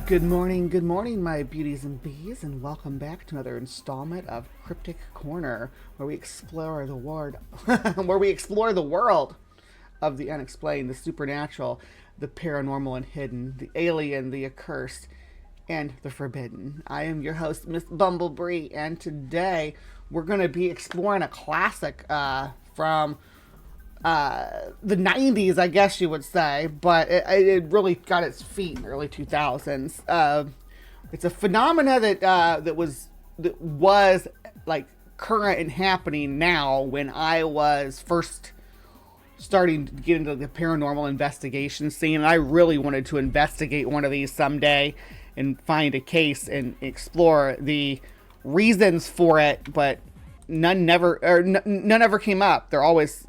good morning, my beauties and bees, and welcome back to another installment of Cryptic Corner, where we explore the world, where we explore the world of the unexplained, the supernatural, the paranormal and hidden, the alien, the accursed, and the forbidden. I am your host, Miss Bumblebee, and today we're going to be exploring a classic from the 90s, I guess you would say, but it really got its feet in the early 2000s. It's a phenomena that was like current and happening now when I was first starting to get into the paranormal investigation scene. And I really wanted to investigate one of these someday and find a case and explore the reasons for it, but none ever came up. They're always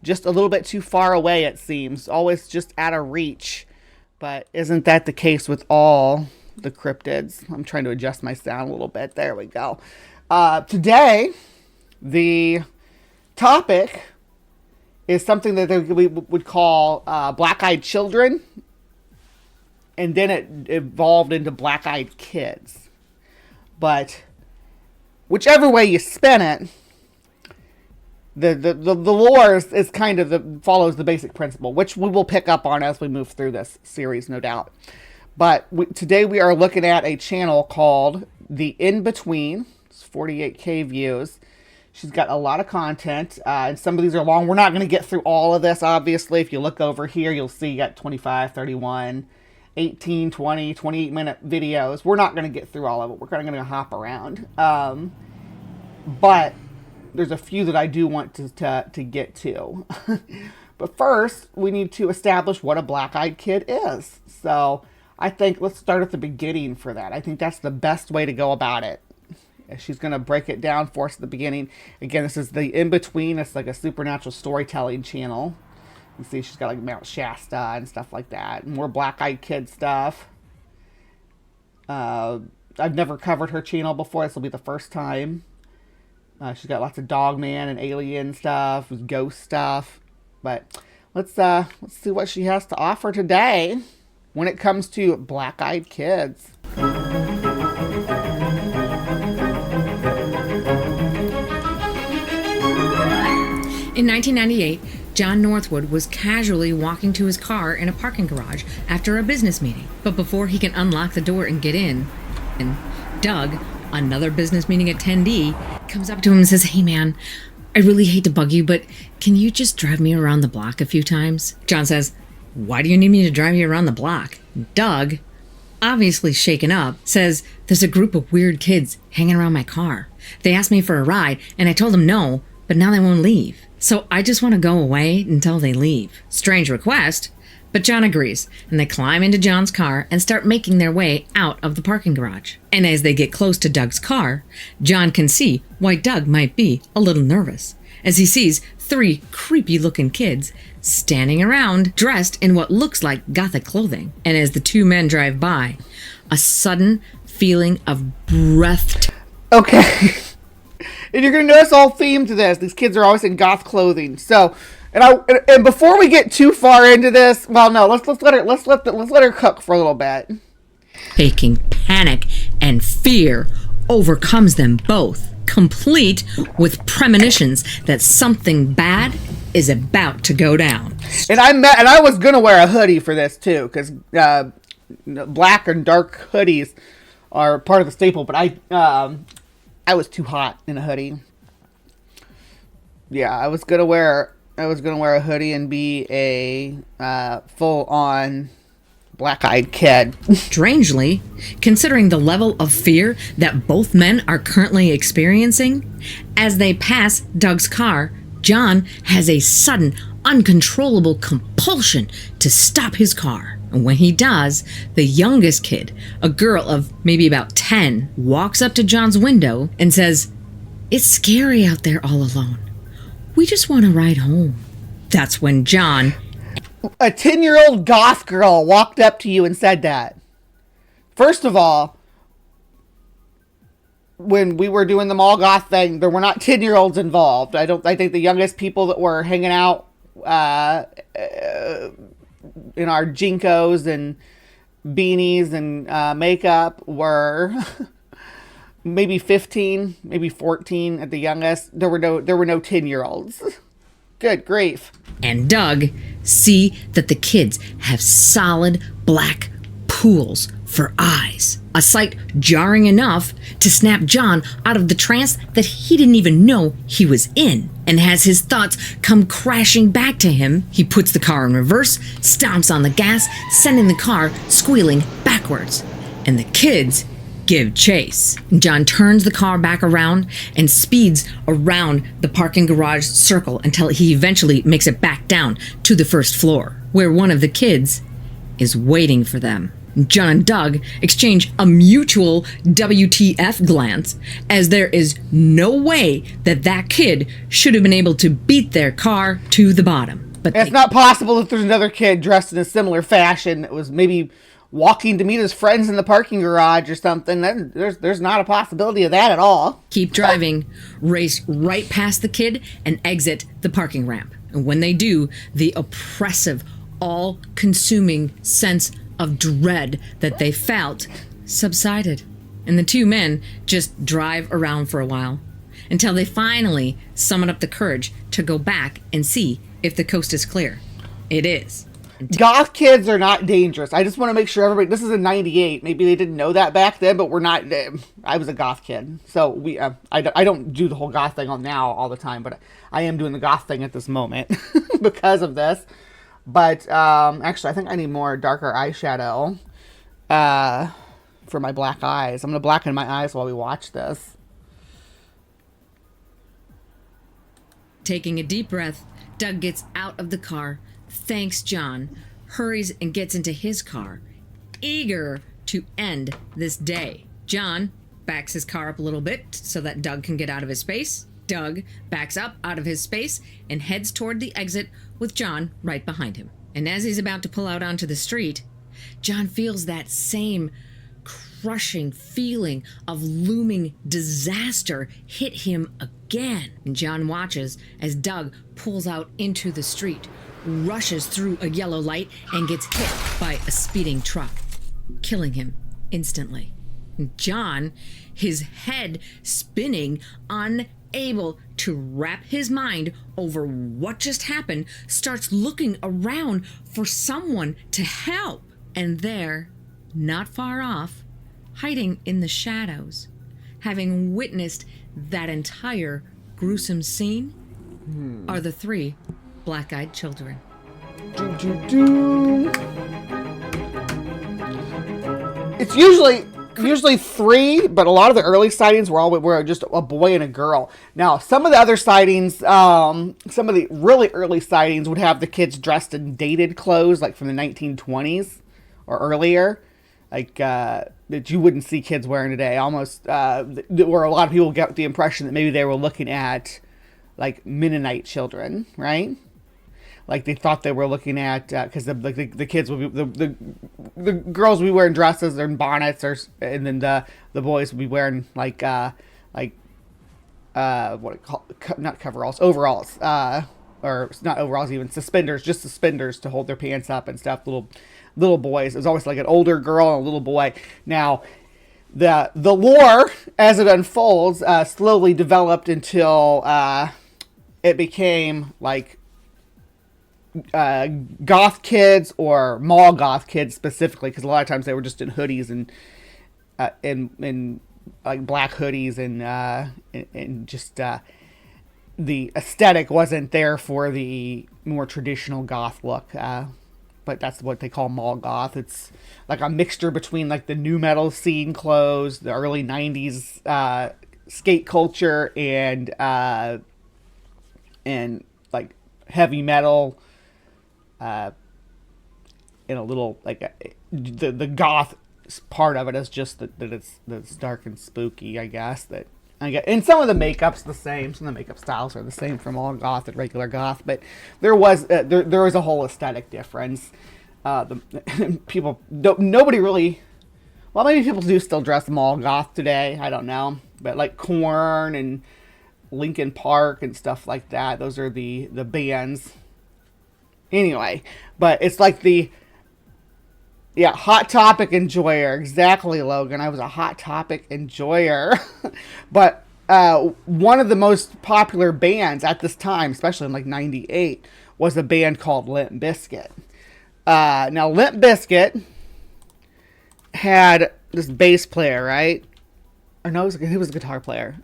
just a little bit too far away, it seems. Always just out of reach. But isn't that the case with all the cryptids? I'm trying to adjust my sound a little bit. There we go. Today, the topic is something that we would call black-eyed children. And then it evolved into black-eyed kids. But whichever way you spin it, the lore is kind of follows the basic principle, which we will pick up on as we move through this series, no doubt. But today we are looking at a channel called The In-Between. It's 48K views. She's got a lot of content, and some of these are long. We're not going to get through all of this, obviously. If you look over here, you'll see you got 25, 31, 18, 20, 28-minute videos. We're not going to get through all of it. We're going to hop around. But there's a few that I do want to get to. But first, we need to establish what a black-eyed kid is. So I think let's start at the beginning for that. I think that's the best way to go about it. She's going to break it down for us at the beginning. Again, this is the In-Between. It's like a supernatural storytelling channel. You see she's got like Mount Shasta and stuff like that. More black-eyed kid stuff. I've never covered her channel before. This will be the first time. She's got lots of Dogman and alien stuff, ghost stuff. But let's see what she has to offer today when it comes to black-eyed kids. In 1998, John Northwood was casually walking to his car in a parking garage after a business meeting. But before he can unlock the door and get in, Doug, another business meeting attendee, comes up to him and says, "Hey man, I really hate to bug you, but can you just drive me around the block a few times?" John says, "Why do you need me to drive you around the block?" Doug, obviously shaken up, says, "There's a group of weird kids hanging around my car. They asked me for a ride, and I told them no, but now they won't leave. So I just want to go away until they leave." Strange request, but John agrees, and they climb into John's car and start making their way out of the parking garage. And as they get close to Doug's car, John can see why Doug might be a little nervous, as he sees three creepy-looking kids standing around dressed in what looks like gothic clothing. And as the two men drive by, a sudden feeling of breath. Okay. And you're going to notice all theme to this. These kids are always in goth clothing. So, and before we get too far into this, well, no, let's let her cook for a little bit. Faking panic and fear overcomes them both, complete with premonitions that something bad is about to go down. And I was going to wear a hoodie for this too, because black and dark hoodies are part of the staple. But I was too hot in a hoodie. Yeah, I was gonna wear a hoodie and be a full-on black-eyed kid. Strangely, considering the level of fear that both men are currently experiencing, as they pass Doug's car, John has a sudden, uncontrollable compulsion to stop his car. And when he does, the youngest kid, a girl of maybe about 10, walks up to John's window and says, "It's scary out there all alone. We just want to ride home." That's when John... A 10-year-old goth girl walked up to you and said that. First of all, when we were doing the mall goth thing, there were not 10-year-olds involved. I think the youngest people that were hanging out in our Jinkos and beanies and makeup were maybe 15, maybe 14 at the youngest. There were no 10-year-olds. Good grief. And Doug see that the kids have solid black pools for eyes. A sight jarring enough to snap John out of the trance that he didn't even know he was in. And as his thoughts come crashing back to him, he puts the car in reverse, stomps on the gas, sending the car squealing backwards. And the kids give chase. John turns the car back around and speeds around the parking garage circle until he eventually makes it back down to the first floor, where one of the kids is waiting for them. John and Doug exchange a mutual WTF glance, as there is no way that kid should have been able to beat their car to the bottom. But it's not possible if there's another kid dressed in a similar fashion that was maybe walking to meet his friends in the parking garage or something. There's not a possibility of that at all. Keep driving, race right past the kid, and exit the parking ramp. And when they do, the oppressive, all-consuming sense of dread that they felt subsided. And the two men just drive around for a while until they finally summon up the courage to go back and see if the coast is clear. It is. Goth kids are not dangerous. I just want to make sure everybody, this is in 98. Maybe they didn't know that back then, but we're not, I was a goth kid. So I don't do the whole goth thing on now all the time, but I am doing the goth thing at this moment because of this. But actually, I think I need more darker eyeshadow for my black eyes. I'm going to blacken my eyes while we watch this. Taking a deep breath, Doug gets out of the car, thanks John, hurries and gets into his car, eager to end this day. John backs his car up a little bit so that Doug can get out of his space. Doug backs up out of his space and heads toward the exit with John right behind him. And as he's about to pull out onto the street, John feels that same crushing feeling of looming disaster hit him again. And John watches as Doug pulls out into the street, rushes through a yellow light, and gets hit by a speeding truck, killing him instantly. And John, his head spinning, unable to wrap his mind over what just happened, starts looking around for someone to help. And there, not far off, hiding in the shadows, having witnessed that entire gruesome scene, are the three black-eyed children. It's usually three, but a lot of the early sightings were just a boy and a girl. Now, some of the other sightings, some of the really early sightings would have the kids dressed in dated clothes, like from the 1920s or earlier, like that you wouldn't see kids wearing today. Almost, where a lot of people get the impression that maybe they were looking at like Mennonite children, right? Like they thought they were looking at, because the kids would be, the girls would be wearing dresses and bonnets, and then the boys would be wearing what it call, not coveralls, overalls, or not overalls, even suspenders, just suspenders to hold their pants up and stuff. Little boys. It was always like an older girl and a little boy. Now, the lore as it unfolds slowly developed until it became like goth kids, or mall goth kids specifically, because a lot of times they were just in hoodies and in like black hoodies, and just the aesthetic wasn't there for the more traditional goth look. But that's what they call mall goth. It's like a mixture between like the nu metal scene clothes, the early 90s skate culture, and like heavy metal, and a little like the goth part of it is just that it's dark and spooky, I guess. And some of the makeup's the same. Some of the makeup styles are the same from all goth and regular goth, but there was a whole aesthetic difference. Nobody really. Well, maybe people do still dress mall goth today. I don't know, but like Korn and Linkin Park and stuff like that. Those are the bands. Anyway, but it's like the Yeah, Hot Topic enjoyer. Exactly, Logan. I was a Hot Topic enjoyer. But one of the most popular bands at this time, especially in like 98, was a band called Limp Bizkit. Now, Limp Bizkit had this bass player, right? Or no, he was a guitar player.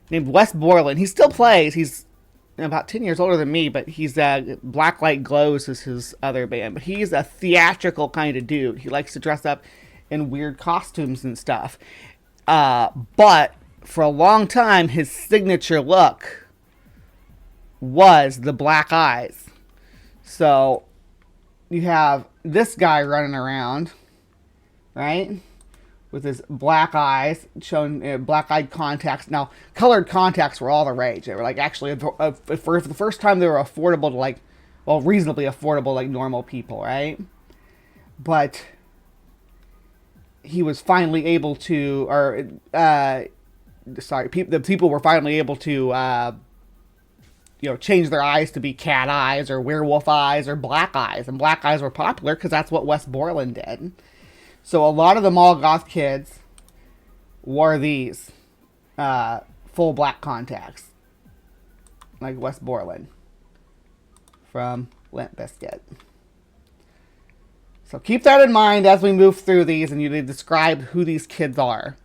Named Wes Borland. He still plays. He's about 10 years older than me, but he's Blacklight Glows is his other band. But he's a theatrical kind of dude. He likes to dress up in weird costumes and stuff. But for a long time, his signature look was the black eyes. So you have this guy running around, right? With his black eyes, showing black-eyed contacts. Now, colored contacts were all the rage. They were like actually, for the first time, they were affordable to like, well, reasonably affordable like normal people, right? But he was finally able to, the people were finally able to, change their eyes to be cat eyes or werewolf eyes or black eyes. And black eyes were popular because that's what Wes Borland did. So a lot of the mall goth kids wore these full black contacts, like Wes Borland from Limp Bizkit. So keep that in mind as we move through these and you describe who these kids are.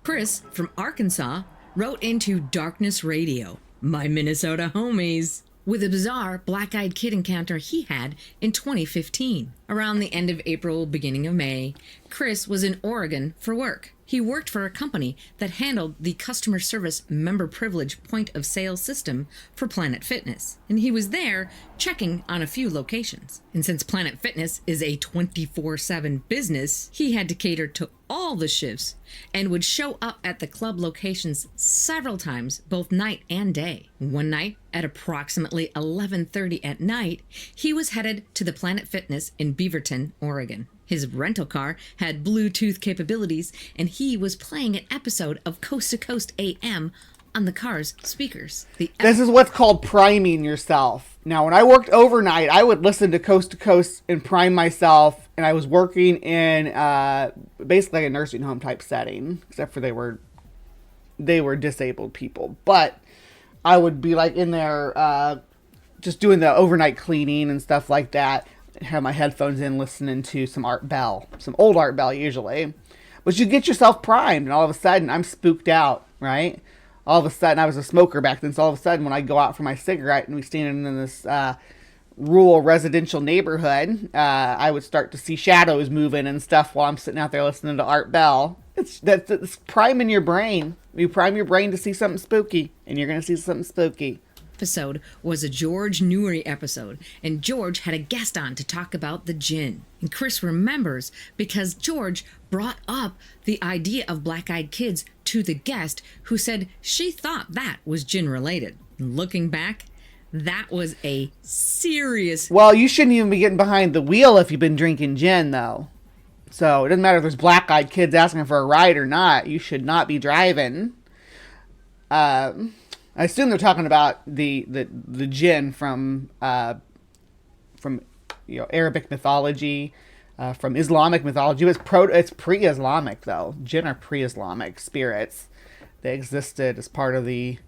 Chris from Arkansas wrote into Darkness Radio, my Minnesota homies, with a bizarre black-eyed kid encounter he had in 2015. Around the end of April, beginning of May, Chris was in Oregon for work. He worked for a company that handled the customer service member privilege point-of-sale system for Planet Fitness, and he was there checking on a few locations. And since Planet Fitness is a 24/7 business, he had to cater to all the shifts and would show up at the club locations several times, both night and day. One night, at approximately 11:30 at night, he was headed to the Planet Fitness in Beaverton, Oregon. His rental car had Bluetooth capabilities, and he was playing an episode of Coast to Coast AM on the car's speakers. This is what's called priming yourself. Now, when I worked overnight, I would listen to Coast and prime myself, and I was working in basically like a nursing home type setting, except for they were disabled people. But I would be like in there just doing the overnight cleaning and stuff like that. Have my headphones in listening to some Art Bell, some old Art Bell usually. But you get yourself primed, and all of a sudden I'm spooked out, right? All of a sudden, I was a smoker back then, so all of a sudden when I go out for my cigarette and we standing in this rural residential neighborhood, I would start to see shadows moving and stuff while I'm sitting out there listening to Art Bell. It's priming your brain. You prime your brain to see something spooky, and you're going to see something spooky. Episode was a George Newry episode, and George had a guest on to talk about the jinn. And Chris remembers because George brought up the idea of black-eyed kids to the guest, who said she thought that was jinn related. And looking back, that was a serious... Well, you shouldn't even be getting behind the wheel if you've been drinking gin, though. So it doesn't matter if there's black-eyed kids asking for a ride or not. You should not be driving. I assume they're talking about the jinn from Arabic mythology, from Islamic mythology. It's pre-Islamic though. Jinn are pre-Islamic spirits. They existed as part of the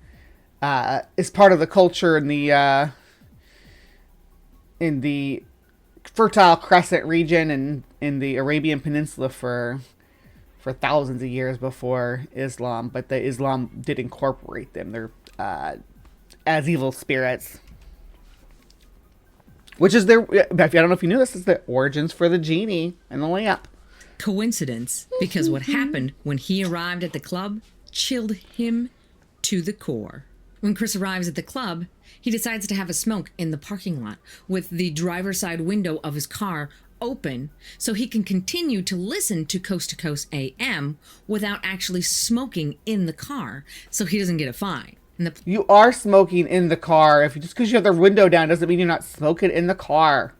culture in the Fertile Crescent region and in the Arabian Peninsula for thousands of years before Islam. But the Islam did incorporate them. They're as evil spirits, which is I don't know if you knew this, is the origins for the genie and the lamp. Coincidence, because what happened when he arrived at the club chilled him to the core. When Chris arrives at the club, he decides to have a smoke in the parking lot with the driver's side window of his car open so he can continue to listen to Coast AM without actually smoking in the car so he doesn't get a fine. You are smoking in the car. Just because you have the window down doesn't mean you're not smoking in the car.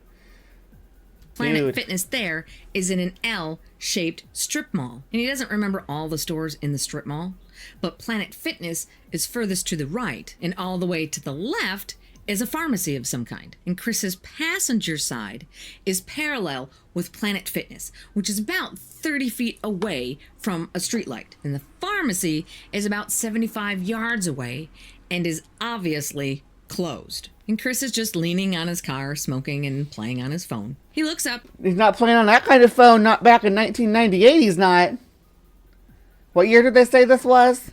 Planet Fitness there is in an L-shaped strip mall. And he doesn't remember all the stores in the strip mall, but Planet Fitness is furthest to the right, and all the way to the left is a pharmacy of some kind, and Chris's passenger side is parallel with Planet Fitness, which is about 30 feet away from a streetlight. And the pharmacy is about 75 yards away and is obviously closed. And Chris is just leaning on his car, smoking and playing on his phone. He looks up. He's not playing on that kind of phone, not back in 1998, he's not. What year did they say this was?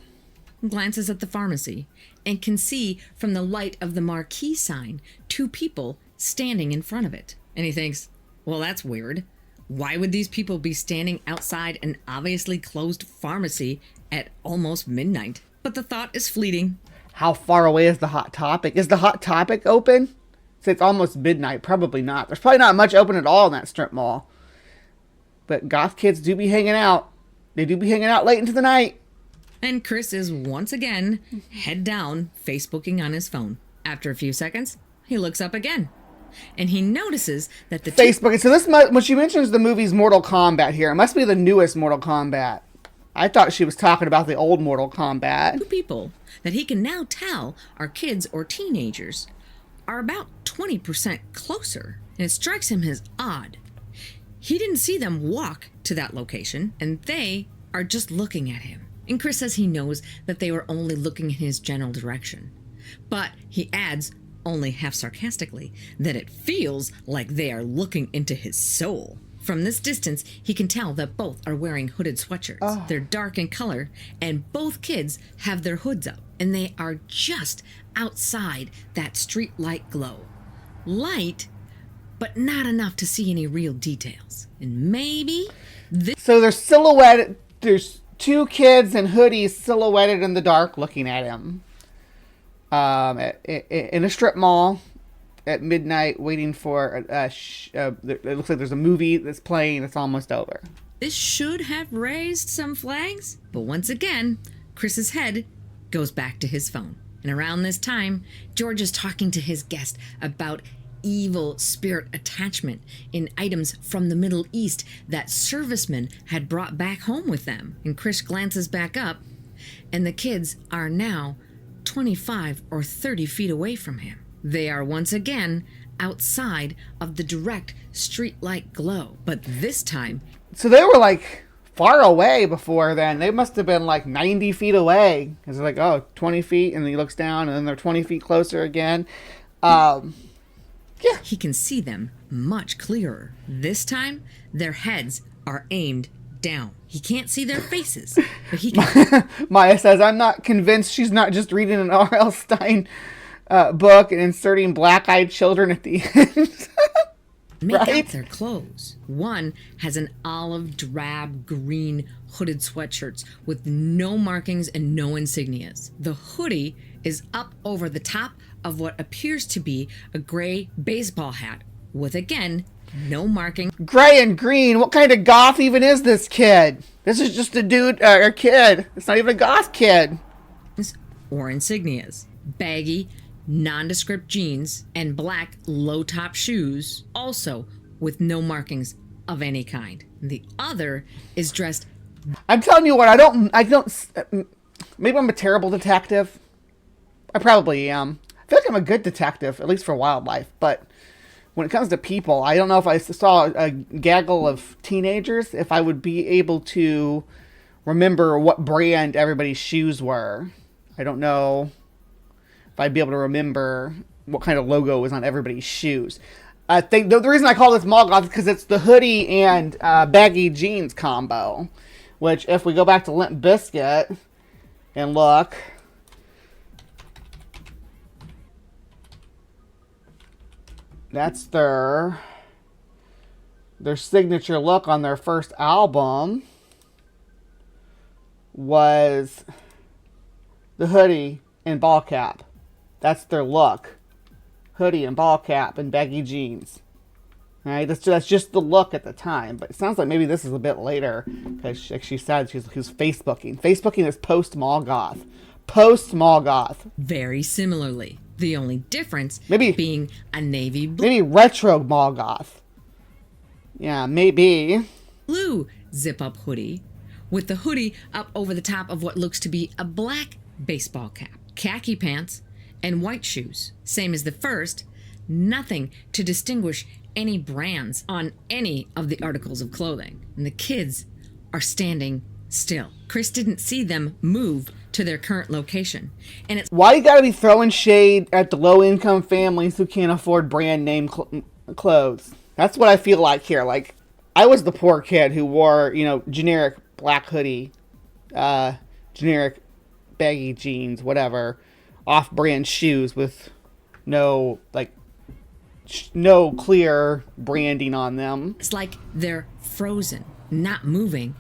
Glances at the pharmacy and can see from the light of the marquee sign 2 people standing in front of it. And he thinks, well, that's weird. Why would these people be standing outside an obviously closed pharmacy at almost midnight? But the thought is fleeting. How far away is the Hot Topic? Is the Hot Topic open? So it's almost midnight. Probably not. There's probably not much open at all in that strip mall. But goth kids do be hanging out. They do be hanging out late into the night. And Chris is once again head down, Facebooking on his phone. After a few seconds, he looks up again. And he notices that the Facebook. So this, when she mentions the movie's Mortal Kombat here, it must be the newest Mortal Kombat. I thought she was talking about the old Mortal Kombat. 2 people that he can now tell are kids or teenagers are about 20% closer. And it strikes him as odd. He didn't see them walk to that location, and they are just looking at him. And Chris says he knows that they were only looking in his general direction. But he adds, only half sarcastically, that it feels like they are looking into his soul. From this distance, he can tell that both are wearing hooded sweatshirts. Oh. They're dark in color, and both kids have their hoods up. And they are just outside that street light glow. Light, but not enough to see any real details. And maybe this... So they're silhouetted. There's 2 kids in hoodies silhouetted in the dark looking at him. In a strip mall at midnight, waiting for it looks like there's a movie that's playing. It's almost over. This should have raised some flags, but once again, Chris's head goes back to his phone. And around this time, George is talking to his guest about evil spirit attachment in items from the Middle East that servicemen had brought back home with them. And Chris glances back up, and the kids are now 25 or 30 feet away from him. They are once again outside of the direct streetlight glow, but this time... So they were like far away before then. They must have been like 90 feet away. Because they're like, oh, 20 feet, and then he looks down, and then they're 20 feet closer again. Yeah. He can see them much clearer. This time, their heads are aimed down. He can't see their faces, but he can... Maya says, I'm not convinced she's not just reading an R.L. Stein book and inserting black-eyed children at the end. Make right? out their clothes. One has an olive drab green hooded sweatshirts with no markings and no insignias. The hoodie is up over the top of what appears to be a gray baseball hat with, again, no marking. Gray and green. What kind of goth even is this kid? This is just a dude, or kid. It's not even a goth kid. Or insignias. Baggy, nondescript jeans and black low-top shoes, also with no markings of any kind. The other is dressed... I'm telling you what, I don't, maybe I'm a terrible detective. I probably am. I feel like I'm a good detective, at least for wildlife, but when it comes to people, I don't know if I saw a gaggle of teenagers, if I would be able to remember what brand everybody's shoes were. I don't know if I'd be able to remember what kind of logo was on everybody's shoes. I think the reason I call this mall goth is because it's the hoodie and baggy jeans combo, which if we go back to Limp Bizkit and look... That's their signature look on their first album was the hoodie and ball cap. That's their look. Hoodie and ball cap and baggy jeans. All right, that's just the look at the time. But it sounds like maybe this is a bit later. Because like she said, she's Facebooking. Facebooking is post-mall goth. Post-mall goth. Very similarly. The only difference maybe being a navy blue. Maybe retro mall goth. Yeah, maybe. Blue zip-up hoodie with the hoodie up over the top of what looks to be a black baseball cap, khaki pants, and white shoes. Same as the first, nothing to distinguish any brands on any of the articles of clothing. And the kids are standing still. Chris didn't see them move to their current location. And it's Why you gotta be throwing shade at the low-income families who can't afford brand name clothes? That's what I feel like here. Like, I was the poor kid who wore, generic black hoodie, generic baggy jeans, whatever, off-brand shoes with no clear branding on them. It's like they're frozen, not moving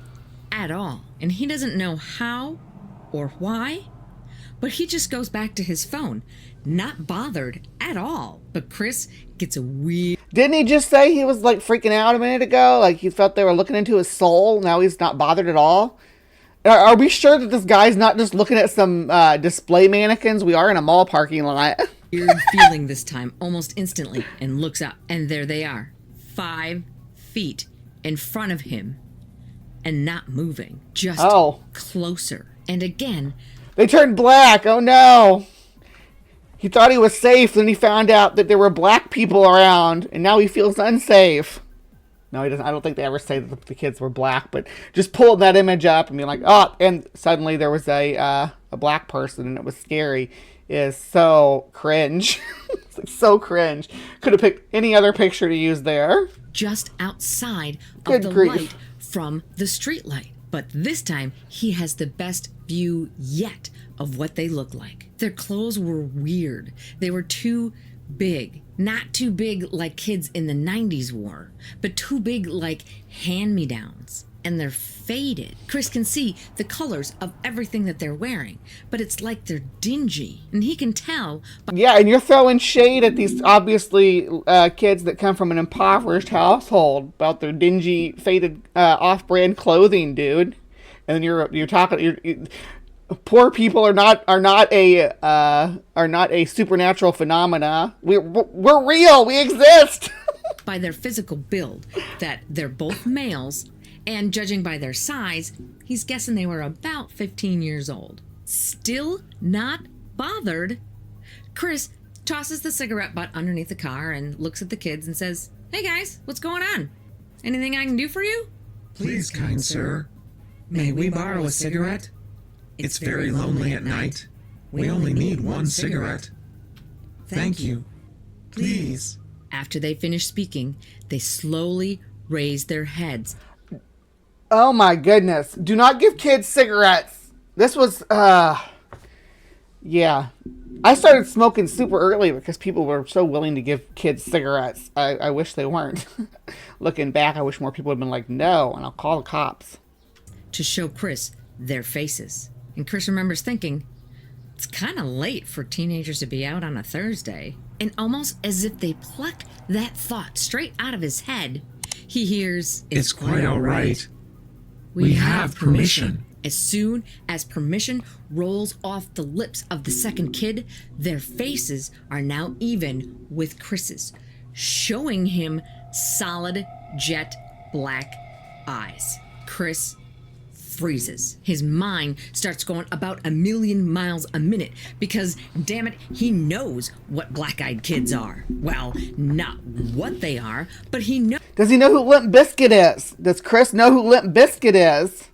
at all. And he doesn't know how or why, but he just goes back to his phone, not bothered at all. But Chris gets a weird... Didn't he just say he was freaking out a minute ago? Like he felt they were looking into his soul. Now he's not bothered at all. Are we sure that this guy's not just looking at some display mannequins? We are in a mall parking lot. Weird feeling this time, almost instantly, and looks up, and there they are, 5 feet in front of him, and not moving, just closer. And again, they turned black. Oh no! He thought he was safe, then he found out that there were black people around, and now he feels unsafe. No, he doesn't. I don't think they ever say that the kids were black, but just pulling that image up and being like, oh, and suddenly there was a black person, and it was scary. Is so cringe. It's so cringe. Could have picked any other picture to use there. Just outside of the light from the street light. But this time, he has the best view yet of what they look like. Their clothes were weird. They were too big. Not too big like kids in the 90s wore, but too big like hand-me-downs. And they're faded. Chris can see the colors of everything that they're wearing, but it's like they're dingy. And he can tell. Yeah, and you're throwing shade at these, obviously, kids that come from an impoverished household about their dingy, faded, off-brand clothing, dude. And then you're talking... poor people are not a supernatural phenomena. We're real. We exist. By their physical build, that they're both males. And judging by their size, he's guessing they were about 15 years old. Still not bothered, Chris tosses the cigarette butt underneath the car and looks at the kids and says, "Hey guys, what's going on? Anything I can do for you?" "Please, kind sir, may we borrow a cigarette? It's very lonely at night. We only need one cigarette. Thank you. Please." After they finish speaking, they slowly raise their heads. Oh my goodness. Do not give kids cigarettes. This was, yeah. I started smoking super early because people were so willing to give kids cigarettes. I wish they weren't. Looking back, I wish more people had been like, no, and I'll call the cops. To show Chris their faces. And Chris remembers thinking, it's kind of late for teenagers to be out on a Thursday. And almost as if they plucked that thought straight out of his head, he hears, "It's quite all right. We have permission." As soon as permission rolls off the lips of the second kid, their faces are now even with Chris's, showing him solid jet black eyes. Chris freezes. His mind starts going about 1,000,000 miles a minute because, damn it, he knows what black-eyed kids are. Well, not what they are, but he knows. Does he know who Limp Bizkit is? Does Chris know who Limp Bizkit is?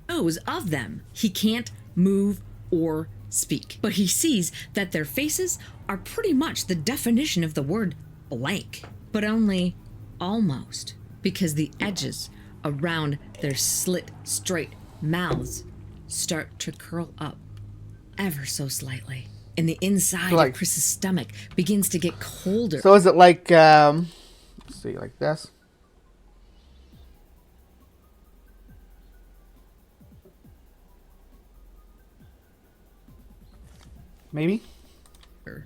Knows of them. He can't move or speak, but he sees that their faces are pretty much the definition of the word blank, but only almost, because the edges around their slit straight mouths start to curl up ever so slightly, and the inside of Chris's stomach begins to get colder. So is it like, let's see, like this? Maybe?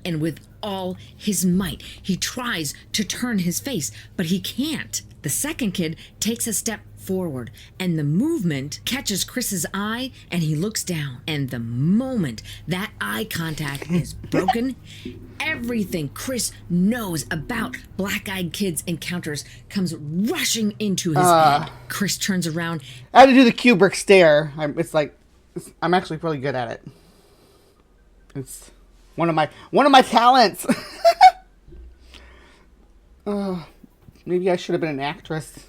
And with all his might, he tries to turn his face, but he can't. The second kid takes a step forward, and the movement catches Chris's eye, and he looks down. And the moment that eye contact is broken, everything Chris knows about black-eyed kids' encounters comes rushing into his head. Chris turns around. I had to do the Kubrick stare. It's like, I'm actually really good at it. It's one of my talents. Maybe I should have been an actress.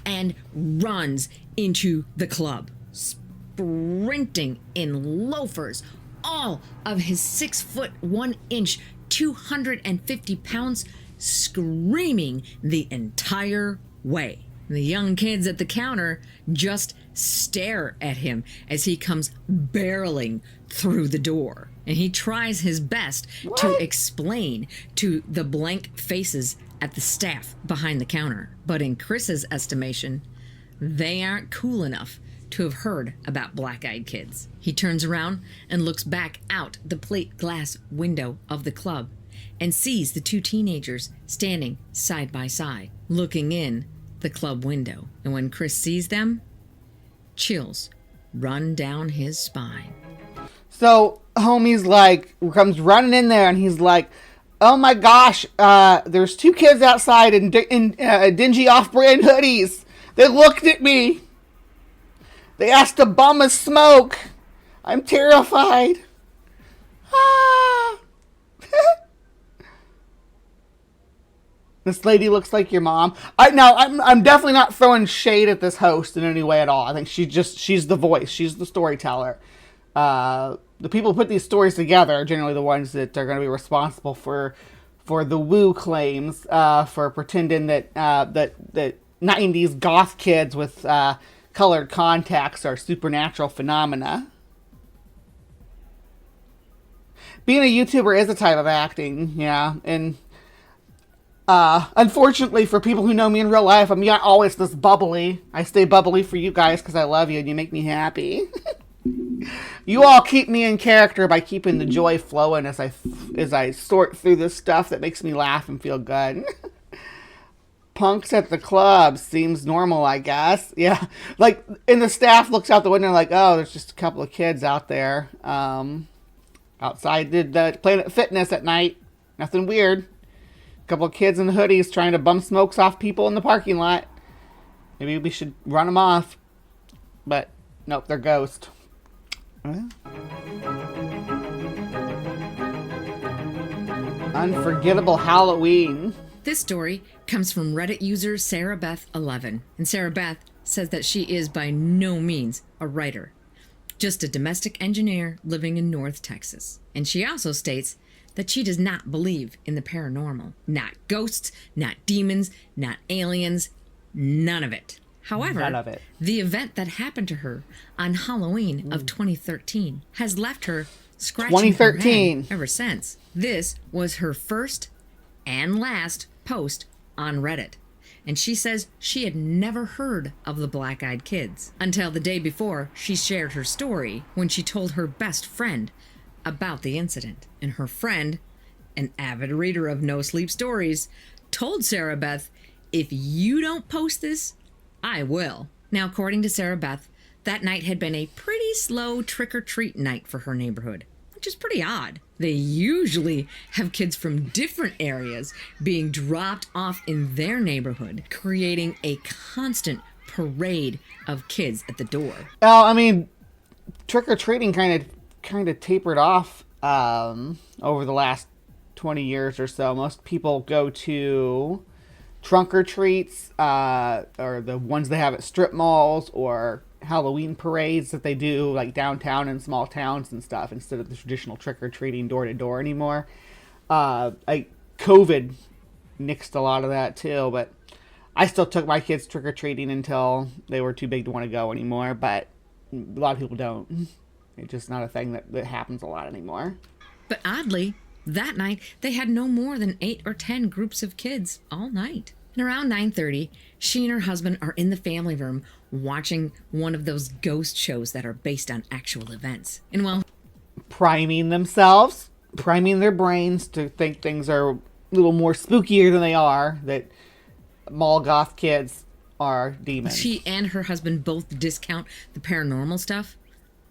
And runs into the club, sprinting in loafers, all of his 6'1", 250 pounds, screaming the entire way. The young kids at the counter just stare at him as he comes barreling through the door. And he tries his best to explain to the blank faces at the staff behind the counter. But in Chris's estimation, they aren't cool enough to have heard about black-eyed kids. He turns around and looks back out the plate glass window of the club and sees the two teenagers standing side by side, looking in the club window. And when Chris sees them, chills run down his spine. So homie's like, comes running in there and he's like, oh my gosh, there's two kids outside in dingy off-brand hoodies. They looked at me. They asked to bum a smoke. I'm terrified. Ah. This lady looks like your mom. I'm definitely not throwing shade at this host in any way at all. I think she's the voice. She's the storyteller. The people who put these stories together are generally the ones that are going to be responsible for the woo claims, for pretending that 90s goth kids with colored contacts are supernatural phenomena. Being a YouTuber is a type of acting, yeah, and unfortunately for people who know me in real life, I'm not always this bubbly. I stay bubbly for you guys because I love you and you make me happy. You all keep me in character by keeping the joy flowing as I sort through this stuff that makes me laugh and feel good. Punks at the club seems normal, I guess. Yeah, like, and the staff looks out the window like, oh, there's just a couple of kids out there outside the Planet Fitness at night. Nothing weird. A couple of kids in hoodies trying to bum smokes off people in the parking lot. Maybe we should run them off. But nope, they're ghosts. Unforgettable Halloween. This story comes from Reddit user Sarah Beth 11, and Sarah Beth says that she is by no means a writer, just a domestic engineer living in North Texas. And she also states that she does not believe in the paranormal. Not ghosts, not demons, not aliens, none of it. However, none of it. The event that happened to her on Halloween of 2013 has left her scratching her head ever since. This was her first and last post on Reddit, and she says she had never heard of the black-eyed kids until the day before she shared her story when she told her best friend about the incident. And her friend, an avid reader of No Sleep Stories, told Sarah Beth, if you don't post this, I will. Now, according to Sarah Beth, that night had been a pretty slow trick-or-treat night for her neighborhood, which is pretty odd. They usually have kids from different areas being dropped off in their neighborhood, creating a constant parade of kids at the door. Well, I mean, trick-or-treating kind of tapered off over the last 20 years or so. Most people go to trunk or treats, or the ones they have at strip malls, or Halloween parades that they do like downtown in small towns and stuff, instead of the traditional trick-or-treating door-to-door anymore. COVID nixed a lot of that too, but I still took my kids trick-or-treating until they were too big to want to go anymore, but a lot of people don't. It's just not a thing that happens a lot anymore. But oddly, that night, they had no more than 8 or 10 groups of kids all night. And around 9:30, she and her husband are in the family room watching one of those ghost shows that are based on actual events. And well, priming themselves, priming their brains to think things are a little more spookier than they are, that mall goth kids are demons. She and her husband both discount the paranormal stuff.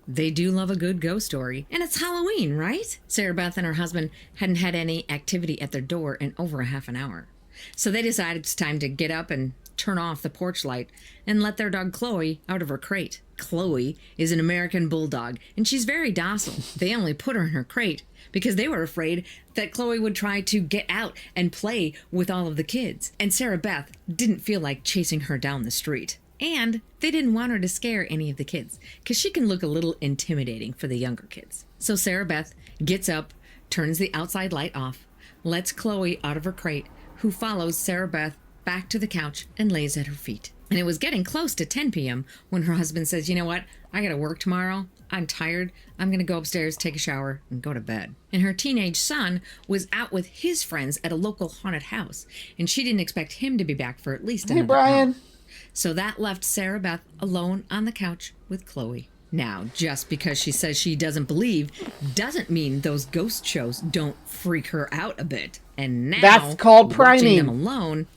They do love a good ghost story. And it's Halloween, right? Sarah Beth and her husband hadn't had any activity at their door in over a half an hour. So they decided it's time to get up and turn off the porch light and let their dog Chloe out of her crate. Chloe is an American bulldog, and she's very docile. They only put her in her crate because they were afraid that Chloe would try to get out and play with all of the kids. And Sarah Beth didn't feel like chasing her down the street. And they didn't want her to scare any of the kids because she can look a little intimidating for the younger kids. So Sarah Beth gets up, turns the outside light off, lets Chloe out of her crate, who follows Sarah Beth back to the couch and lays at her feet. And it was getting close to 10 p.m. when her husband says, you know what? I gotta work tomorrow. I'm tired. I'm gonna go upstairs, take a shower, and go to bed. And her teenage son was out with his friends at a local haunted house, and she didn't expect him to be back for at least another hour. So that left Sarah Beth alone on the couch with Chloe. Now, just because she says she doesn't believe doesn't mean those ghost shows don't freak her out a bit. And now, that's called priming. Watching them alone,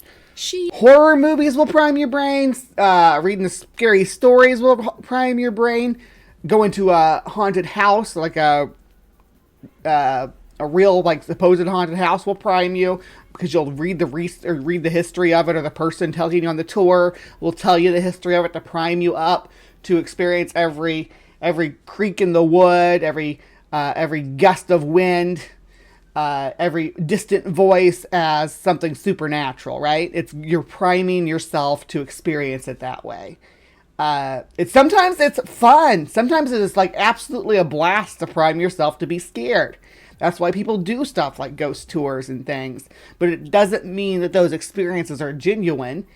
horror movies will prime your brains. Reading the scary stories will prime your brain. Going to a haunted house, like a real, like, supposed haunted house, will prime you, because you'll read the history of it, or the person telling you on the tour will tell you the history of it to prime you up to experience every creak in the wood, every gust of wind, every distant voice as something supernatural, right? You're priming yourself to experience it that way. Sometimes it's fun. Sometimes it is like absolutely a blast to prime yourself to be scared. That's why people do stuff like ghost tours and things. But it doesn't mean that those experiences are genuine.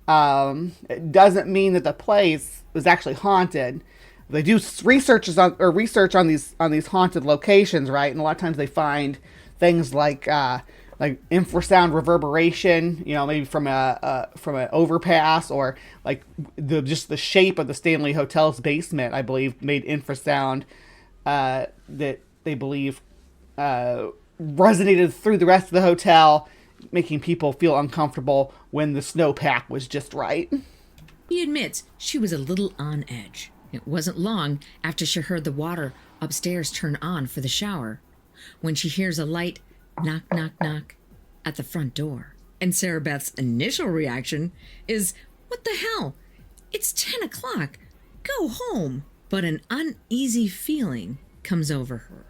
It doesn't mean that the place was actually haunted. They do research on these haunted locations, right? And a lot of times they find things like infrasound reverberation, maybe from an overpass, or like the shape of the Stanley Hotel's basement, I believe, made infrasound that they believe resonated through the rest of the hotel, making people feel uncomfortable when the snowpack was just right. He admits she was a little on edge. It wasn't long after she heard the water upstairs turn on for the shower when she hears a light knock, knock, knock at the front door. And Sarah Beth's initial reaction is, what the hell? It's 10 o'clock. Go home. But an uneasy feeling comes over her.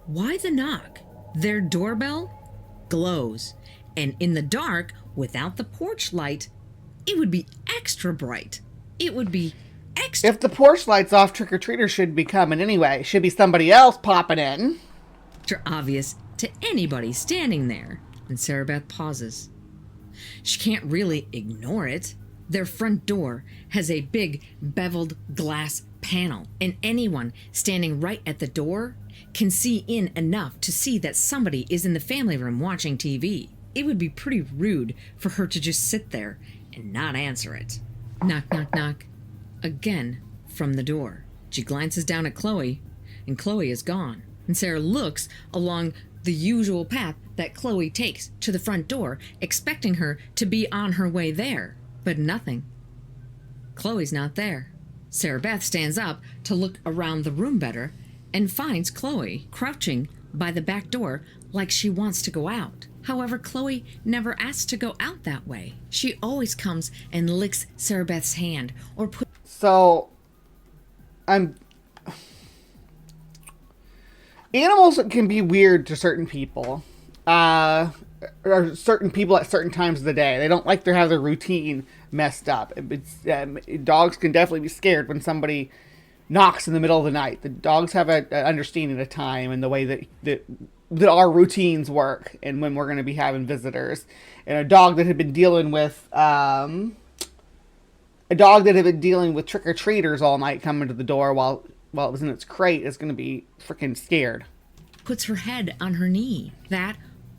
Why the knock? Their doorbell glows. And in the dark, without the porch light, it would be extra bright. It would be extra... If the porch light's off, trick-or-treaters should be coming anyway. Should be somebody else popping in. Extra obvious to anybody standing there. And Sarah Beth pauses. She can't really ignore it. Their front door has a big beveled glass panel, and anyone standing right at the door can see in enough to see that somebody is in the family room watching TV. It would be pretty rude for her to just sit there and not answer it. Knock, knock, knock. Again from the door. She glances down at Chloe, and Chloe is gone. And Sarah looks along the usual path that Chloe takes to the front door, expecting her to be on her way there. But nothing. Chloe's not there. Sarah Beth stands up to look around the room better and finds Chloe crouching by the back door like she wants to go out. However, Chloe never asks to go out that way. She always comes and licks Sarah Beth's hand or put... So, animals can be weird to certain people. Or certain people at certain times of the day. They don't like to have their routine messed up. Dogs can definitely be scared when somebody knocks in the middle of the night. The dogs have an understanding of time and the way that our routines work, and when we're going to be having visitors. And a dog that had been dealing with trick-or-treaters all night coming to the door while it was in its crate is going to be freaking scared. Puts her head on her knee. That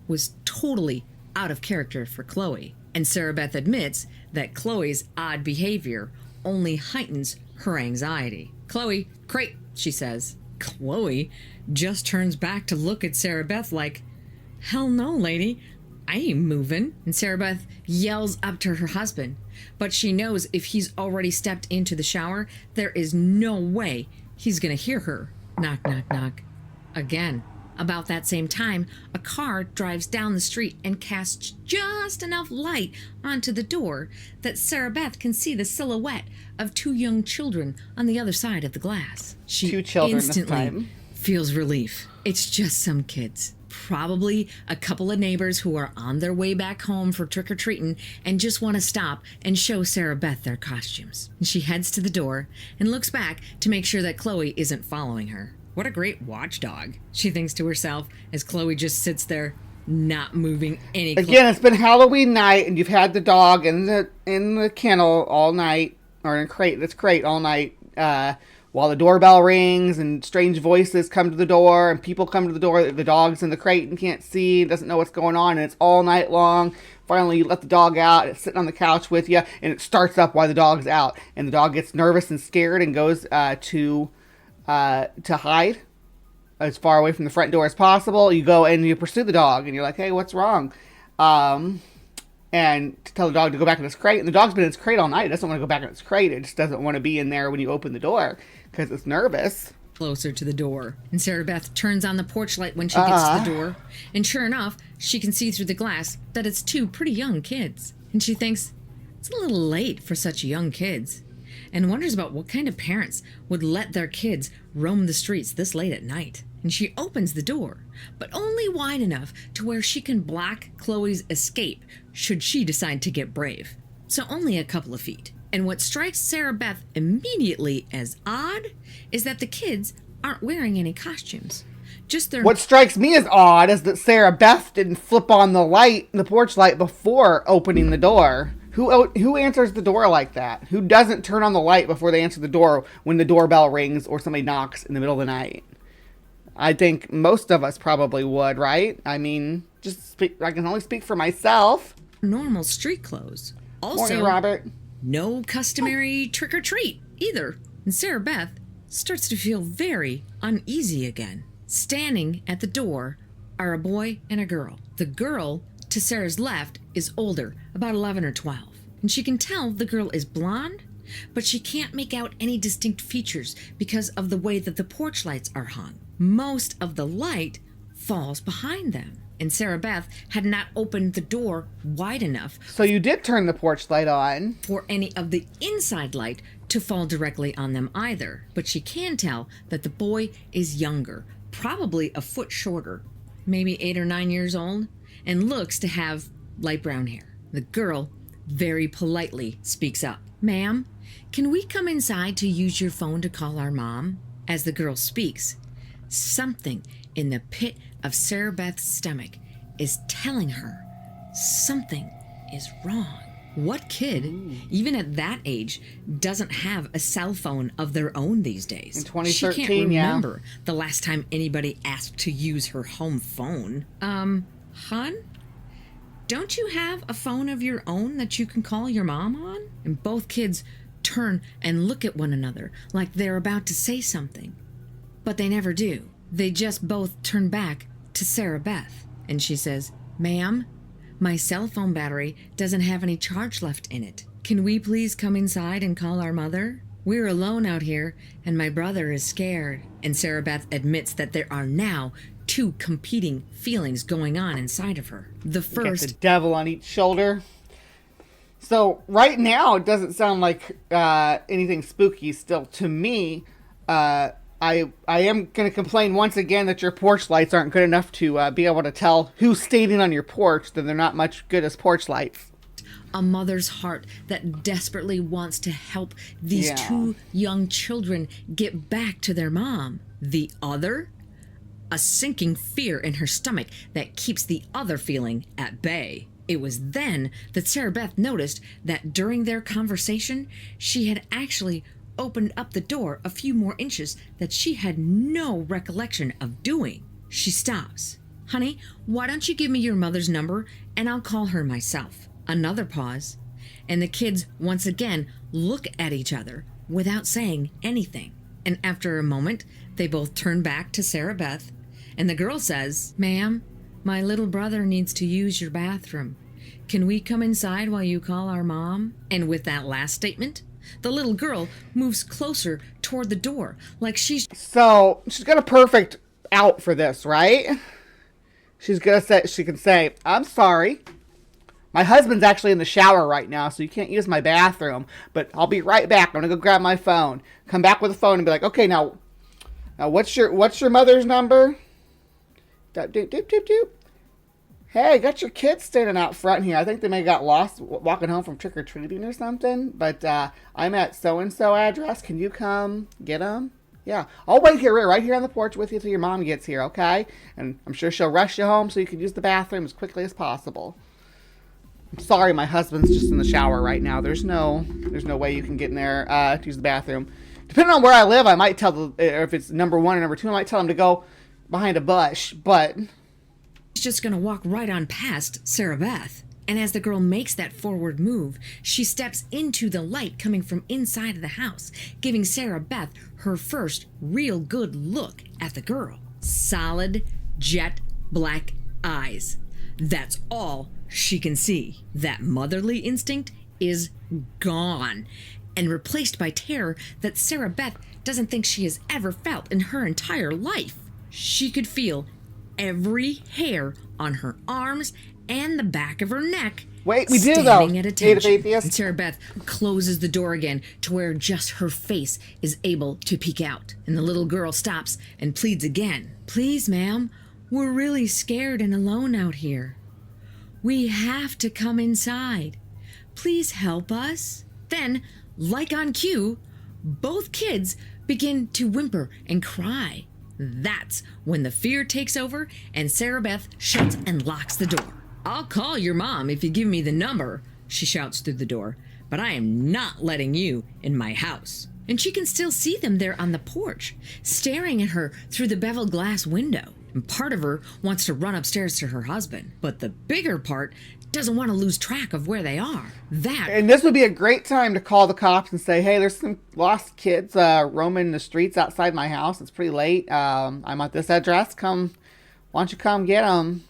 was totally out of character for Chloe. And Sarah Beth admits that Chloe's odd behavior only heightens her anxiety. Chloe, crate, she says. Chloe just turns back to look at Sarah Beth like, hell no, lady, I ain't moving. And Sarah Beth yells up to her husband, but she knows if he's already stepped into the shower, there is no way he's gonna hear her. Knock, knock, knock. Again, About that same time, a car drives down the street and casts just enough light onto the door that Sarah Beth can see the silhouette of 2 young children on the other side of the glass. She 2 children this instantly time. feels relief. It's just some kids. Probably a couple of neighbors who are on their way back home for trick-or-treating and just want to stop and show Sarah Beth their costumes. And she heads to the door and looks back to make sure that Chloe isn't following her. What a great watchdog, she thinks to herself as Chloe just sits there, not moving any closer. Again, it's been Halloween night, and you've had the dog in the kennel all night, or in this crate all night, while the doorbell rings and strange voices come to the door and people come to the door. The dog's in the crate and can't see, doesn't know what's going on, and it's all night long. Finally, you let the dog out. It's sitting on the couch with you, and it starts up while the dog's out, and the dog gets nervous and scared and goes to hide as far away from the front door as possible. You go and you pursue the dog, and you're like, hey, what's wrong? And to tell the dog to go back in its crate. And the dog's been in its crate all night. It doesn't want to go back in its crate. It just doesn't want to be in there when you open the door because it's nervous. Closer to the door. And Sarah Beth turns on the porch light when she gets to the door. And sure enough, she can see through the glass that it's 2 pretty young kids. And she thinks, it's a little late for such young kids. And wonders about what kind of parents would let their kids roam the streets this late at night. And she opens the door, but only wide enough to where she can block Chloe's escape should she decide to get brave. So only a couple of feet. And what strikes Sarah Beth immediately as odd is that the kids aren't wearing any costumes. Just their... What strikes me as odd is that Sarah Beth didn't flip on the porch light before opening the door. Who answers the door like that? Who doesn't turn on the light before they answer the door when the doorbell rings or somebody knocks in the middle of the night? I think most of us probably would, right? I mean, I can only speak for myself. Normal street clothes. Also, Morning, Robert. No customary trick-or-treat either. And Sarah Beth starts to feel very uneasy again. Standing at the door are a boy and a girl. The girl to Sarah's left is older, about 11 or 12. And she can tell the girl is blonde, but she can't make out any distinct features because of the way that the porch lights are hung. Most of the light falls behind them, and Sarah Beth had not opened the door wide enough. So you did turn the porch light on. For any of the inside light to fall directly on them either. But she can tell that the boy is younger, probably a foot shorter, maybe 8 or 9 years old, and looks to have light brown hair. The girl very politely speaks up. Ma'am, can we come inside to use your phone to call our mom? As the girl speaks, something in the pit of Sarah Beth's stomach is telling her something is wrong. What kid, even at that age, doesn't have a cell phone of their own these days? In 2013, she can't remember the last time anybody asked to use her home phone. Hon? Don't you have a phone of your own that you can call your mom on? And both kids turn and look at one another like they're about to say something. But they never do. They just both turn back to Sarah Beth. And she says, Ma'am, my cell phone battery doesn't have any charge left in it. Can we please come inside and call our mother? We're alone out here, and my brother is scared. And Sarah Beth admits that there are now 2 competing feelings going on inside of her. The first... the devil on each shoulder. So right now, it doesn't sound like anything spooky still to me. I am going to complain once again that your porch lights aren't good enough to be able to tell who's standing on your porch, that they're not much good as porch lights. A mother's heart that desperately wants to help these 2 young children get back to their mom. The other? A sinking fear in her stomach that keeps the other feeling at bay. It was then that Sarah Beth noticed that during their conversation, she had actually opened up the door a few more inches that she had no recollection of doing. She stops. Honey, why don't you give me your mother's number and I'll call her myself. Another pause, and the kids once again look at each other without saying anything. And after a moment, they both turn back to Sarah Beth, and the girl says, Ma'am, my little brother needs to use your bathroom. Can we come inside while you call our mom? And with that last statement, the little girl moves closer toward the door, like she's... So, she's got a perfect out for this, right? She can say, I'm sorry. My husband's actually in the shower right now, so you can't use my bathroom. But I'll be right back. I'm gonna go grab my phone. Come back with the phone and be like, okay, now what's your mother's number? Doop, doop, doop, doop, doop. Hey, got your kids standing out front here. I think they may have got lost walking home from trick-or-treating or something. But I'm at so-and-so address. Can you come get them? Yeah. I'll wait here, right here on the porch with you till your mom gets here, okay? And I'm sure she'll rush you home so you can use the bathroom as quickly as possible. I'm sorry, my husband's just in the shower right now. There's no way you can get in there to use the bathroom. Depending on where I live, I might tell if it's number 1 or number 2, I might tell him to go behind a bush, but... She's just gonna walk right on past Sarah Beth. And as the girl makes that forward move, she steps into the light coming from inside of the house, giving Sarah Beth her first real good look at the girl. Solid, jet black eyes. That's all she can see. That motherly instinct is gone and replaced by terror that Sarah Beth doesn't think she has ever felt in her entire life. She could feel every hair on her arms and the back of her neck. Wait, we do though. Standing at attention. And Sarah Beth closes the door again to where just her face is able to peek out. And the little girl stops and pleads again. Please, ma'am, we're really scared and alone out here. We have to come inside. Please help us. Then, like on cue, both kids begin to whimper and cry. That's when the fear takes over and Sarah Beth shuts and locks the door. I'll call your mom if you give me the number, she shouts through the door, but I am not letting you in my house. And she can still see them there on the porch, staring at her through the beveled glass window. And part of her wants to run upstairs to her husband, but the bigger part doesn't want to lose track of where they are. And this would be a great time to call the cops and say, hey, there's some lost kids roaming the streets outside my house. It's pretty late. I'm at this address. Why don't you come get them?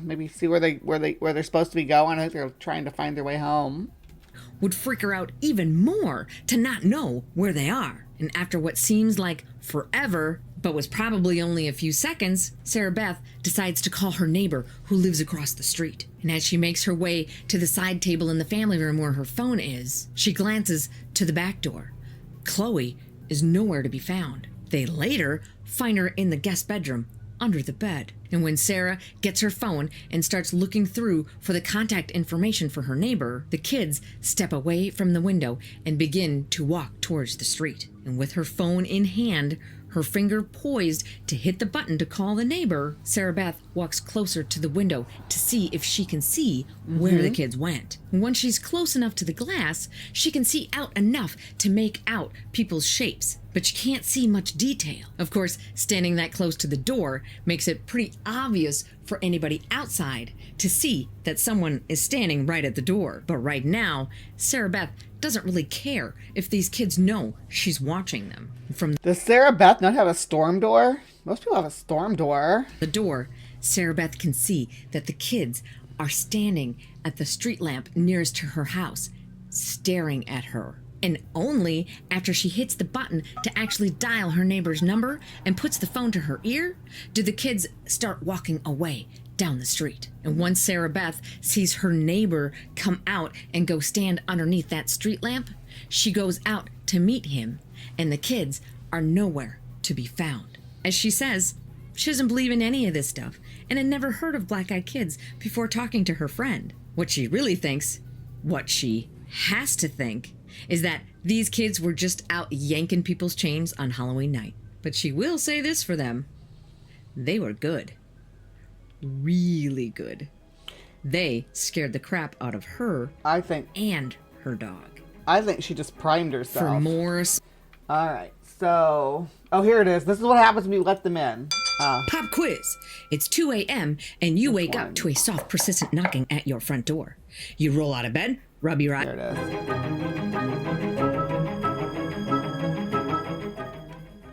Maybe see where they're supposed to be going. I think they're trying to find their way home. Would freak her out even more to not know where they are. And after what seems like forever, but was probably only a few seconds, Sarah Beth decides to call her neighbor who lives across the street. And as she makes her way to the side table in the family room where her phone is, she glances to the back door. Chloe is nowhere to be found. They later find her in the guest bedroom under the bed. And when Sarah gets her phone and starts looking through for the contact information for her neighbor, the kids step away from the window and begin to walk towards the street. And with her phone in hand, her finger poised to hit the button to call the neighbor, Sarah Beth walks closer to the window to see if she can see where the kids went. And once she's close enough to the glass, she can see out enough to make out people's shapes, but she can't see much detail. Of course, standing that close to the door makes it pretty obvious for anybody outside to see that someone is standing right at the door. But right now, Sarah Beth doesn't really care if these kids know she's watching them. From Does Sarah Beth not have a storm door? Most people have a storm door. the door, Sarah Beth can see that the kids are standing at the street lamp nearest to her house, staring at her. And only after she hits the button to actually dial her neighbor's number and puts the phone to her ear, do the kids start walking away down the street. And once Sarah Beth sees her neighbor come out and go stand underneath that street lamp, she goes out to meet him, and the kids are nowhere to be found. As she says, she doesn't believe in any of this stuff and had never heard of black-eyed kids before talking to her friend. What she really thinks, what she has to think, is that these kids were just out yanking people's chains on Halloween night. But she will say this for them: they were good. Really good. They scared the crap out of her, I think, and her dog. I think she just primed herself. For more All right, so... Oh, here it is. This is what happens when you let them in. pop quiz. It's 2 a.m. and you wake up to a soft, persistent knocking at your front door. You roll out of bed, rub your There eyes. it is.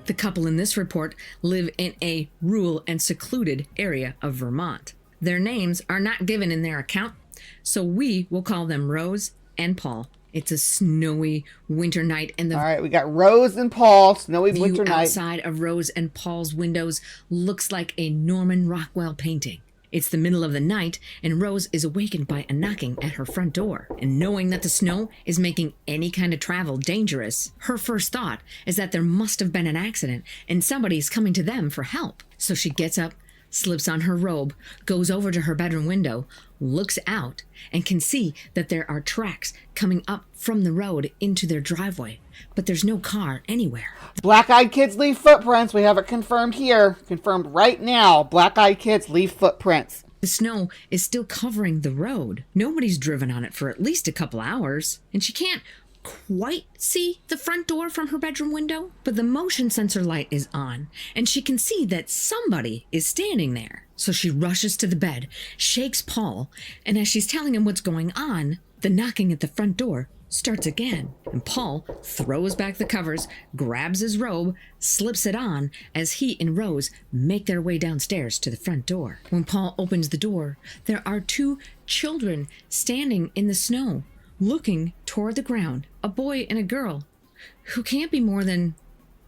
The couple in this report live in a rural and secluded area of Vermont. Their names are not given in their account, so we will call them Rose and Paul It's a snowy winter night, and the All right, we got Rose and Paul, snowy view winter night. outside of Rose and Paul's windows looks like a Norman Rockwell painting. It's the middle of the night, and Rose is awakened by a knocking at her front door. And knowing that the snow is making any kind of travel dangerous, her first thought is that there must have been an accident, and somebody is coming to them for help. So she gets up, slips on her robe, goes over to her bedroom window, looks out, and can see that there are tracks coming up from the road into their driveway. But there's no car anywhere. Black-eyed kids leave footprints. We have it confirmed here. Confirmed right now. Black-eyed kids leave footprints. The snow is still covering the road. Nobody's driven on it for at least a couple hours, and she can't quite see the front door from her bedroom window, but the motion sensor light is on, and she can see that somebody is standing there. So she rushes to the bed, shakes Paul, and as she's telling him what's going on, the knocking at the front door starts again, and Paul throws back the covers, grabs his robe, slips it on as he and Rose make their way downstairs to the front door. When Paul opens the door, there are two children standing in the snow, looking toward the ground, a boy and a girl who can't be more than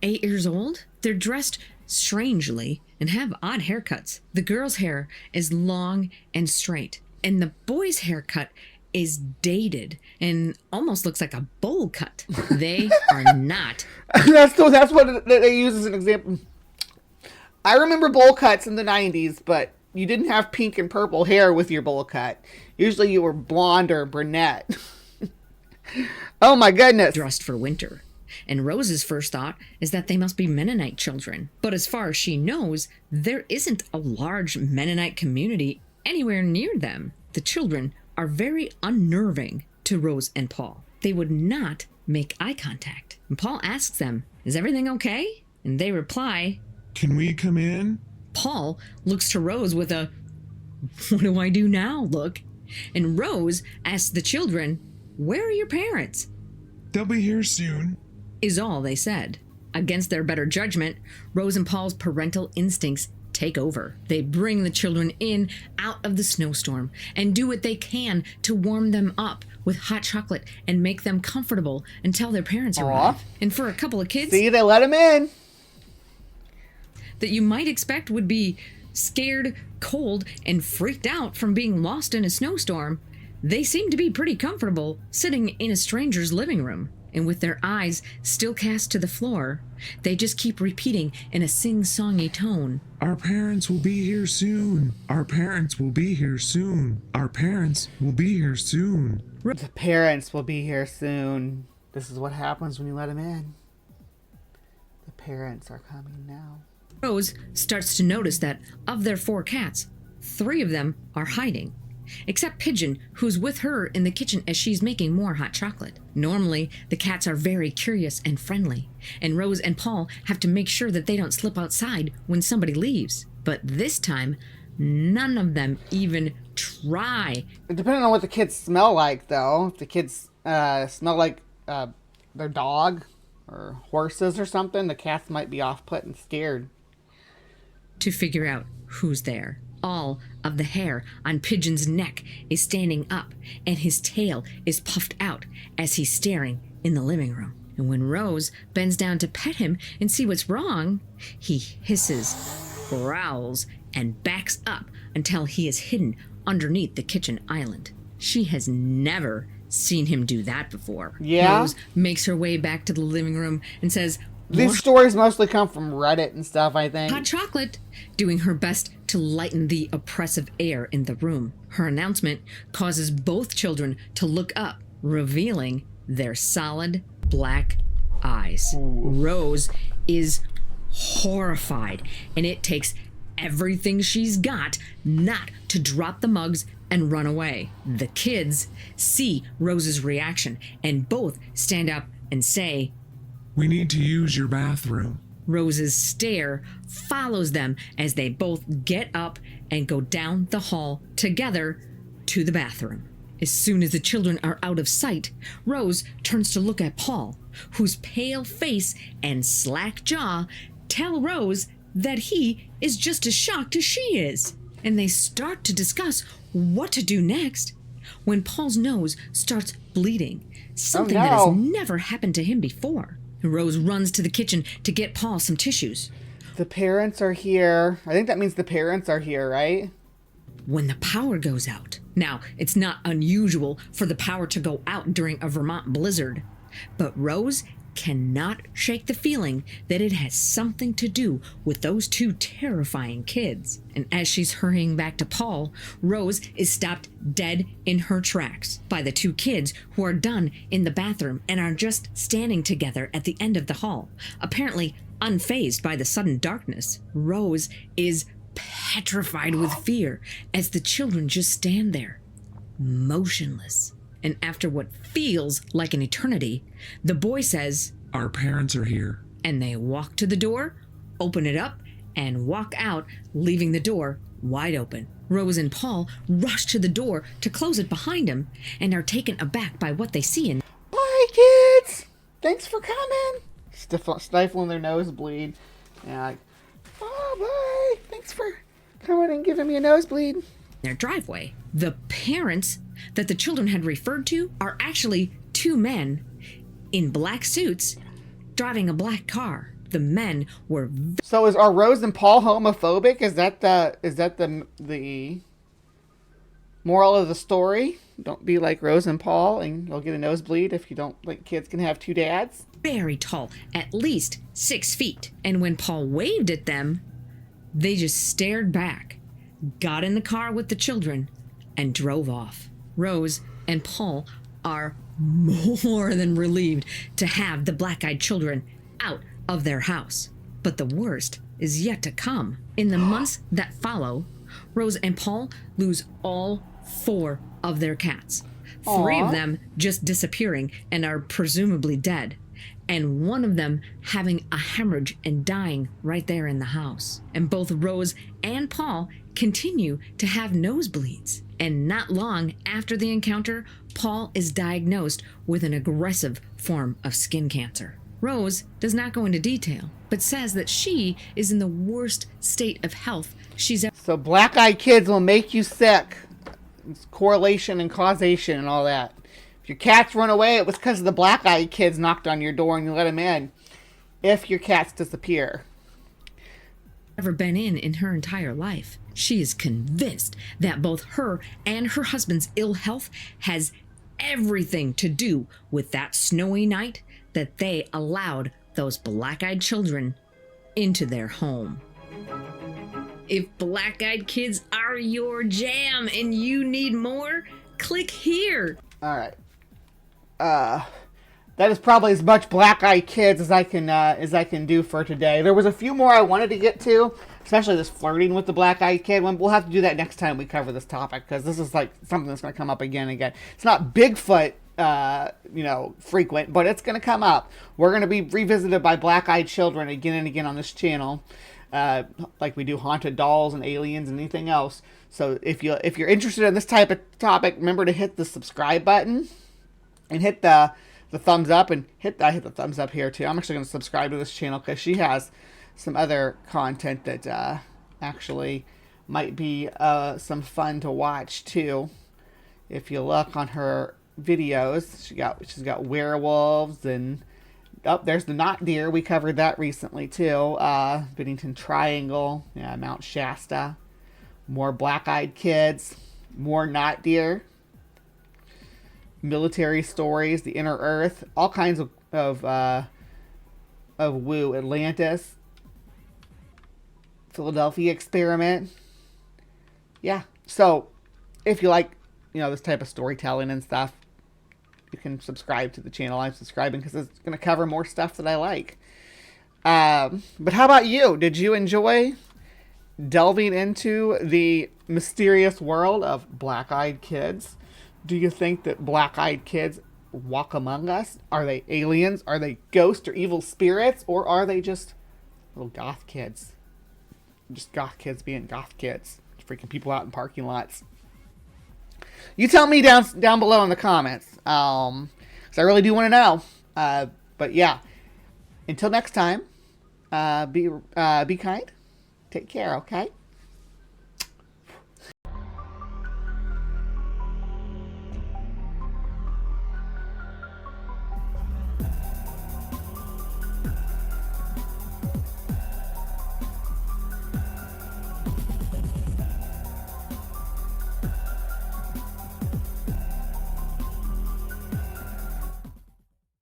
8 years old. They're dressed strangely and have odd haircuts. The girl's hair is long and straight, and the boy's haircut is dated and almost looks like a bowl cut. They are not. That's what they use as an example. I remember bowl cuts in the 90s, but you didn't have pink and purple hair with your bowl cut. Usually you were blonde or brunette. Oh my goodness. Dressed for winter. And Rose's first thought is that they must be Mennonite children. But as far as she knows, there isn't a large Mennonite community anywhere near them. The children are very unnerving to Rose and Paul. They would not make eye contact. And Paul asks them, "Is everything okay?" And they reply, Can we come in? Paul looks to Rose with a "what do I do now" look. And Rose asks the children, "Where are your parents?" They'll be here soon. Is all they said. Against their better judgment, Rose and Paul's parental instincts take over. They bring the children in out of the snowstorm and do what they can to warm them up with hot chocolate and make them comfortable until their parents arrive. And for a couple of kids, See, they let him in. that you might expect would be scared, cold, and freaked out from being lost in a snowstorm, they seem to be pretty comfortable sitting in a stranger's living room. And with their eyes still cast to the floor, they just keep repeating in a sing-songy tone, Our parents will be here soon. Our parents will be here soon. Our parents will be here soon. The parents will be here soon. This is what happens when you let him in. The parents are coming now. Rose starts to notice that of their 4 cats, 3 of them are hiding. Except Pigeon, who's with her in the kitchen as she's making more hot chocolate. Normally, the cats are very curious and friendly, and Rose and Paul have to make sure that they don't slip outside when somebody leaves. But this time, none of them even try. Depending on what the kids smell like, though. If the kids smell like their dog or horses or something, the cats might be off-put and scared. To figure out who's there. All of the hair on Pigeon's neck is standing up, and his tail is puffed out as he's staring in the living room. And when Rose bends down to pet him and see what's wrong, he hisses, growls, and backs up until he is hidden underneath the kitchen island. She has never seen him do that before. Yeah? Rose makes her way back to the living room and says, These stories mostly come from Reddit and stuff, I think. hot chocolate, doing her best to lighten the oppressive air in the room. Her announcement causes both children to look up, revealing their solid black eyes. Rose is horrified, and it takes everything she's got not to drop the mugs and run away. The kids see Rose's reaction, and both stand up and say, We need to use your bathroom. Rose's stare follows them as they both get up and go down the hall together to the bathroom. As soon as the children are out of sight, Rose turns to look at Paul, whose pale face and slack jaw tell Rose that he is just as shocked as she is. And they start to discuss what to do next when Paul's nose starts bleeding. Something Oh, that has no. never happened to him before. Rose runs to the kitchen to get Paul some tissues. The parents are here. I think that means the parents are here, right? When the power goes out. Now, it's not unusual for the power to go out during a Vermont blizzard, but Rose cannot shake the feeling that it has something to do with those two terrifying kids. And as she's hurrying back to Paul, Rose is stopped dead in her tracks by the two kids who are done in the bathroom and are just standing together at the end of the hall, apparently unfazed by the sudden darkness. Rose is petrified with fear as the children just stand there, motionless. And after what feels like an eternity, the boy says, Our parents are here. and they walk to the door, open it up, and walk out, leaving the door wide open. Rose and Paul rush to the door to close it behind them and are taken aback by what they see. And Bye, kids. Thanks for coming. Stifling their nosebleed. Yeah, like, oh, bye. Thanks for coming and giving me a nosebleed. their driveway. The parents that the children had referred to are actually two men in black suits driving a black car. The men were So are Rose and Paul homophobic? Is that the moral of the story? Don't be like Rose and Paul and you'll get a nosebleed if you don't like kids can have two dads. very tall, at least 6 feet. And when Paul waved at them, they just stared back, got in the car with the children, and drove off. Rose and Paul are more than relieved to have the black-eyed children out of their house. But the worst is yet to come. In the months that follow, Rose and Paul lose all 4 of their cats. 3 of them just disappearing and are presumably dead, and 1 of them having a hemorrhage and dying right there in the house. And both Rose and Paul continue to have nosebleeds. And not long after the encounter, Paul is diagnosed with an aggressive form of skin cancer. Rose does not go into detail, but says that she is in the worst state of health she's ever. So black-eyed kids will make you sick. It's correlation and causation and all that. If your cats run away, it was because the black-eyed kids knocked on your door and you let them in. If your cats disappear. Ever been in her entire life. She is convinced that both her and her husband's ill health has everything to do with that snowy night that they allowed those black-eyed children into their home. If black-eyed kids are your jam and you need more, click here. All right. That is probably as much black-eyed kids as I can do for today. There was a few more I wanted to get to, especially this flirting with the black-eyed kid one. We'll have to do that next time we cover this topic because this is like something that's going to come up again and again. It's not Bigfoot, frequent, but it's going to come up. We're going to be revisited by black-eyed children again and again on this channel, like we do haunted dolls and aliens and anything else. So if you're interested in this type of topic, remember to hit the subscribe button and hit the thumbs up, and I hit the thumbs up here too. I'm actually going to subscribe to this channel because she has some other content that actually might be some fun to watch too. If you look on her videos, she's got werewolves and there's the knot deer. We covered that recently too. Bennington Triangle, Mount Shasta, more black-eyed kids, more knot deer. Military stories, the inner earth, all kinds of woo. Atlantis, Philadelphia experiment. Yeah. So if you like, this type of storytelling and stuff, you can subscribe to the channel. I'm subscribing because it's going to cover more stuff that I like. But how about you? Did you enjoy delving into the mysterious world of black-eyed kids? Do you think that black-eyed kids walk among us? Are they aliens? Are they ghosts or evil spirits? Or are they just little goth kids? Just goth kids being goth kids. Freaking people out in parking lots. You tell me down below in the comments. Because I really do want to know. But yeah. Until next time, be kind. Take care, okay?